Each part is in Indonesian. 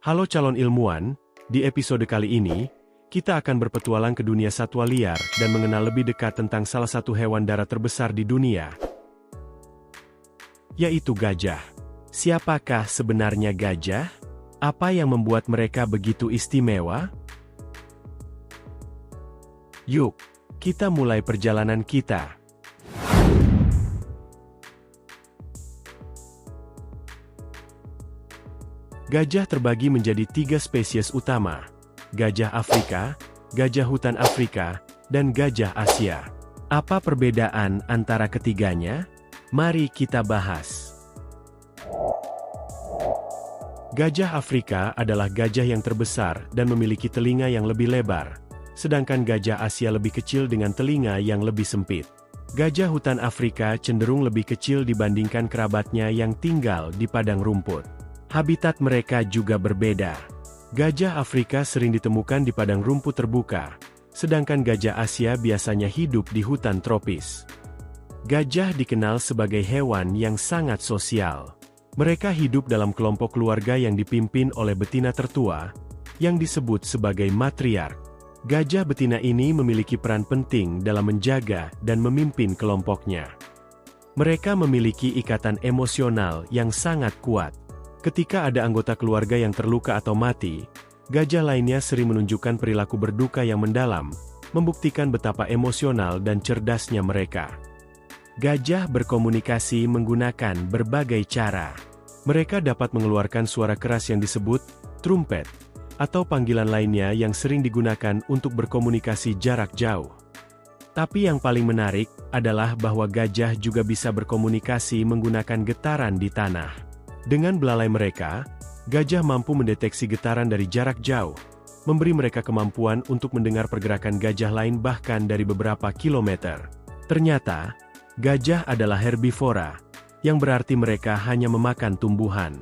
Halo calon ilmuwan, di episode kali ini, kita akan berpetualang ke dunia satwa liar dan mengenal lebih dekat tentang salah satu hewan darat terbesar di dunia, yaitu gajah. Siapakah sebenarnya gajah? Apa yang membuat mereka begitu istimewa? Yuk, kita mulai perjalanan kita. Gajah terbagi menjadi 3 spesies utama: gajah Afrika, gajah hutan Afrika, dan gajah Asia. Apa perbedaan antara ketiganya? Mari kita bahas. Gajah Afrika adalah gajah yang terbesar dan memiliki telinga yang lebih lebar, sedangkan gajah Asia lebih kecil dengan telinga yang lebih sempit. Gajah hutan Afrika cenderung lebih kecil dibandingkan kerabatnya yang tinggal di padang rumput. Habitat mereka juga berbeda. Gajah Afrika sering ditemukan di padang rumput terbuka, sedangkan gajah Asia biasanya hidup di hutan tropis. Gajah dikenal sebagai hewan yang sangat sosial. Mereka hidup dalam kelompok keluarga yang dipimpin oleh betina tertua, yang disebut sebagai matriark. Gajah betina ini memiliki peran penting dalam menjaga dan memimpin kelompoknya. Mereka memiliki ikatan emosional yang sangat kuat. Ketika ada anggota keluarga yang terluka atau mati, gajah lainnya sering menunjukkan perilaku berduka yang mendalam, membuktikan betapa emosional dan cerdasnya mereka. Gajah berkomunikasi menggunakan berbagai cara. Mereka dapat mengeluarkan suara keras yang disebut trumpet, atau panggilan lainnya yang sering digunakan untuk berkomunikasi jarak jauh. Tapi yang paling menarik adalah bahwa gajah juga bisa berkomunikasi menggunakan getaran di tanah. Dengan belalai mereka, gajah mampu mendeteksi getaran dari jarak jauh, memberi mereka kemampuan untuk mendengar pergerakan gajah lain bahkan dari beberapa kilometer. Ternyata, gajah adalah herbivora, yang berarti mereka hanya memakan tumbuhan.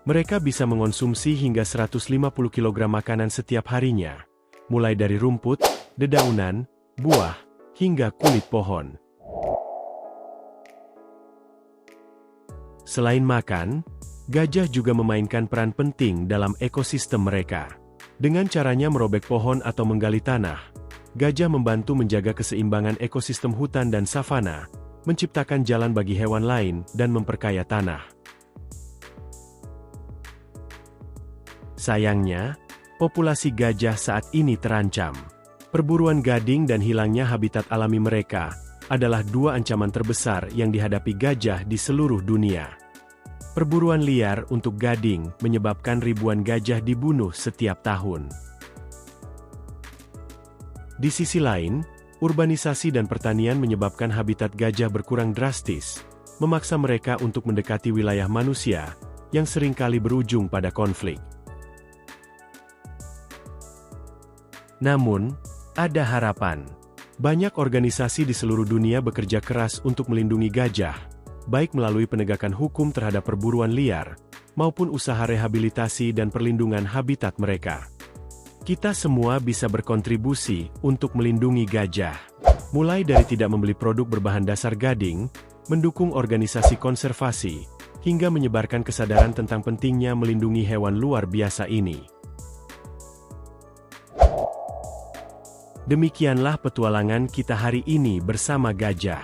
Mereka bisa mengonsumsi hingga 150 kg makanan setiap harinya, mulai dari rumput, dedaunan, buah, hingga kulit pohon. Selain makan, gajah juga memainkan peran penting dalam ekosistem mereka. Dengan caranya merobek pohon atau menggali tanah, gajah membantu menjaga keseimbangan ekosistem hutan dan savana, menciptakan jalan bagi hewan lain, dan memperkaya tanah. Sayangnya, populasi gajah saat ini terancam. Perburuan gading dan hilangnya habitat alami mereka adalah 2 ancaman terbesar yang dihadapi gajah di seluruh dunia. Perburuan liar untuk gading menyebabkan ribuan gajah dibunuh setiap tahun. Di sisi lain, urbanisasi dan pertanian menyebabkan habitat gajah berkurang drastis, memaksa mereka untuk mendekati wilayah manusia, yang seringkali berujung pada konflik. Namun, ada harapan. Banyak organisasi di seluruh dunia bekerja keras untuk melindungi gajah, baik melalui penegakan hukum terhadap perburuan liar, maupun usaha rehabilitasi dan perlindungan habitat mereka. Kita semua bisa berkontribusi untuk melindungi gajah. Mulai dari tidak membeli produk berbahan dasar gading, mendukung organisasi konservasi, hingga menyebarkan kesadaran tentang pentingnya melindungi hewan luar biasa ini. Demikianlah petualangan kita hari ini bersama gajah.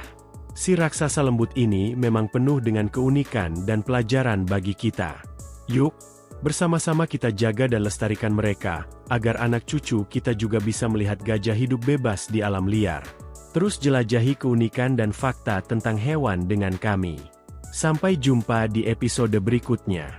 Si raksasa lembut ini memang penuh dengan keunikan dan pelajaran bagi kita. Yuk, bersama-sama kita jaga dan lestarikan mereka, agar anak cucu kita juga bisa melihat gajah hidup bebas di alam liar. Terus jelajahi keunikan dan fakta tentang hewan dengan kami. Sampai jumpa di episode berikutnya.